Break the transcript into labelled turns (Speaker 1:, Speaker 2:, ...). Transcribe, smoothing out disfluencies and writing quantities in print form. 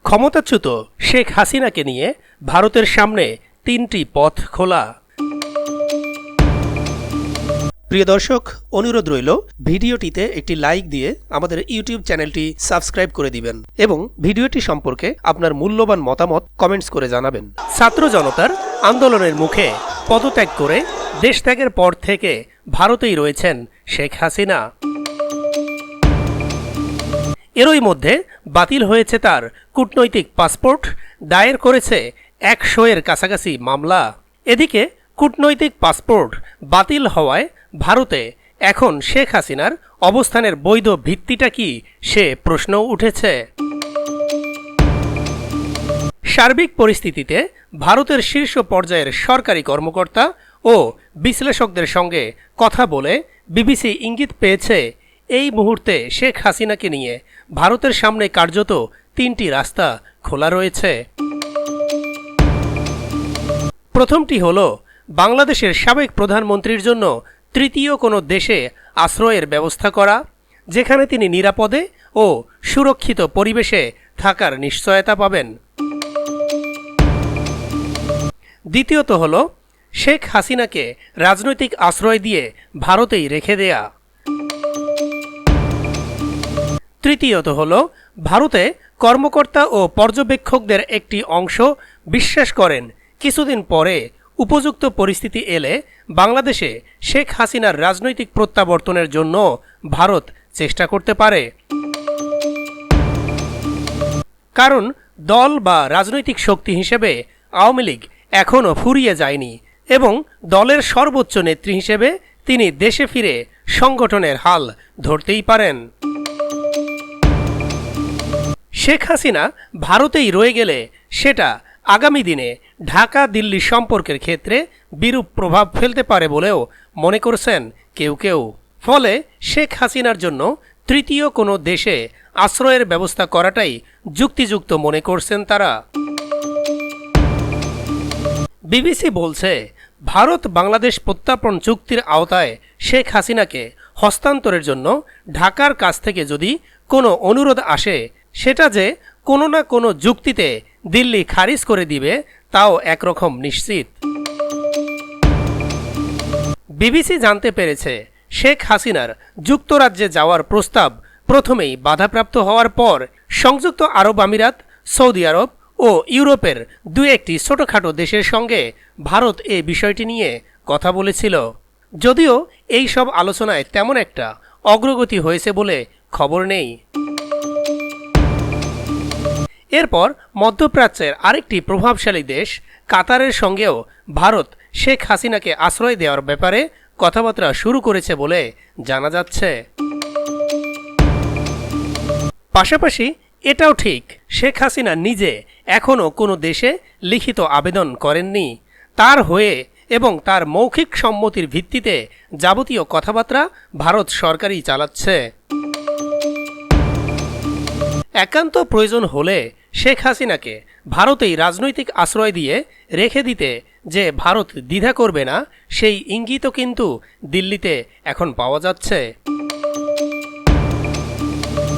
Speaker 1: ক্ষমতাচ্যুত শেখ হাসিনাকে নিয়ে ভারতের সামনে তিনটি পথ খোলা। প্রিয় দর্শক, অনুরোধ রইল ভিডিওটিতে একটি লাইক দিয়ে আমাদের ইউটিউব চ্যানেলটি সাবস্ক্রাইব করে দিবেন এবং ভিডিওটি সম্পর্কে আপনার মূল্যবান মতামত কমেন্টস করে জানাবেন। ছাত্র জনতার আন্দোলনের মুখে পদত্যাগ করে দেশত্যাগের পর থেকে ভারতেই রয়েছেন শেখ হাসিনা। এরই মধ্যে বাতিল হয়েছে তার কূটনৈতিক পাসপোর্ট, দায়ের করেছে 100-এর কাছাকাছি মামলা। এদিকে কূটনৈতিক পাসপোর্ট বাতিল হওয়ায় ভারতে এখন শেখ হাসিনার অবস্থানের বৈধ ভিত্তিটা কি, সে প্রশ্ন উঠেছে। সার্বিক পরিস্থিতিতে ভারতের শীর্ষ পর্যায়ের সরকারি কর্মকর্তা ও বিশ্লেষকদের সঙ্গে কথা বলে বিবিসি ইঙ্গিত পেয়েছে এই মুহূর্তে শেখ হাসিনাকে নিয়ে ভারতের সামনে কার্যত তিনটি রাস্তা খোলা রয়েছে। প্রথমটি হল বাংলাদেশের সাবেক প্রধানমন্ত্রীর জন্য তৃতীয় কোনো দেশে আশ্রয়ের ব্যবস্থা করা, যেখানে তিনি নিরাপদে ও সুরক্ষিত পরিবেশে থাকার নিশ্চয়তা পাবেন। দ্বিতীয়ত হল শেখ হাসিনাকে রাজনৈতিক আশ্রয় দিয়ে ভারতেই রেখে দেয়া। তৃতীয়ত হল ভারতে কর্মকর্তা ও পর্যবেক্ষকদের একটি অংশ বিশ্বাস করেন কিছুদিন পরে উপযুক্ত পরিস্থিতি এলে বাংলাদেশে শেখ হাসিনার রাজনৈতিক প্রত্যাবর্তনের জন্য ভারত চেষ্টা করতে পারে। কারণ দল বা রাজনৈতিক শক্তি হিসেবে আওয়ামী লীগ এখনও ফুরিয়ে যায়নি এবং দলের সর্বোচ্চ নেত্রী হিসেবে তিনি দেশে ফিরে সংগঠনের হাল ধরতেই পারেন। শেখ হাসিনা ভারতেই রয়ে গেলে সেটা আগামী দিনে ঢাকা দিল্লি সম্পর্কের ক্ষেত্রে বিরূপ প্রভাব ফেলতে পারে বলেও মনে করছেন কেউ কেউ। ফলে শেখ হাসিনার জন্য তৃতীয় কোনো দেশে আশ্রয়ের ব্যবস্থা করাটাই যুক্তিযুক্ত মনে করছেন তারা। বিবিসি বলছে, ভারত বাংলাদেশ প্রত্যার্পণ চুক্তির আওতায় শেখ হাসিনাকে হস্তান্তরের জন্য ঢাকার কাছ থেকে যদি কোনো অনুরোধ আসে, সেটা যে কোনো না কোনো যুক্তিতে দিল্লি খারিজ করে দিবে তাও একরকম নিশ্চিত। বিবিসি জানতে পেরেছে শেখ হাসিনার যুক্তরাজ্যে যাওয়ার প্রস্তাব প্রথমেই বাধাপ্রাপ্ত হওয়ার পর সংযুক্ত আরব আমিরাত, সৌদি আরব ও ইউরোপের দু একটি ছোটখাটো দেশের সঙ্গে ভারত এই বিষয়টি নিয়ে কথা বলেছিল। যদিও এই সব আলোচনায় তেমন একটা অগ্রগতি হয়েছে বলে খবর নেই। এরপর মধ্যপ্রাচ্যের আরেকটি প্রভাবশালী দেশ কাতারের সঙ্গেও ভারত শেখ হাসিনাকে আশ্রয় দেওয়ার ব্যাপারে কথাবার্তা শুরু করেছে বলে জানা যাচ্ছে। পাশাপাশি এটাও ঠিক, শেখ হাসিনা নিজে এখনও কোনো দেশে লিখিত আবেদন করেননি। তার হয়ে এবং তার মৌখিক সম্মতির ভিত্তিতে যাবতীয় কথাবার্তা ভারত সরকারই চালাচ্ছে। একান্ত প্রয়োজন হলে শেখ হাসিনাকে ভারতেই রাজনৈতিক আশ্রয় দিয়ে রেখে দিতে যে ভারত দ্বিধা করবে না, সেই ইঙ্গিতও কিন্তু দিল্লিতে এখন পাওয়া যাচ্ছে।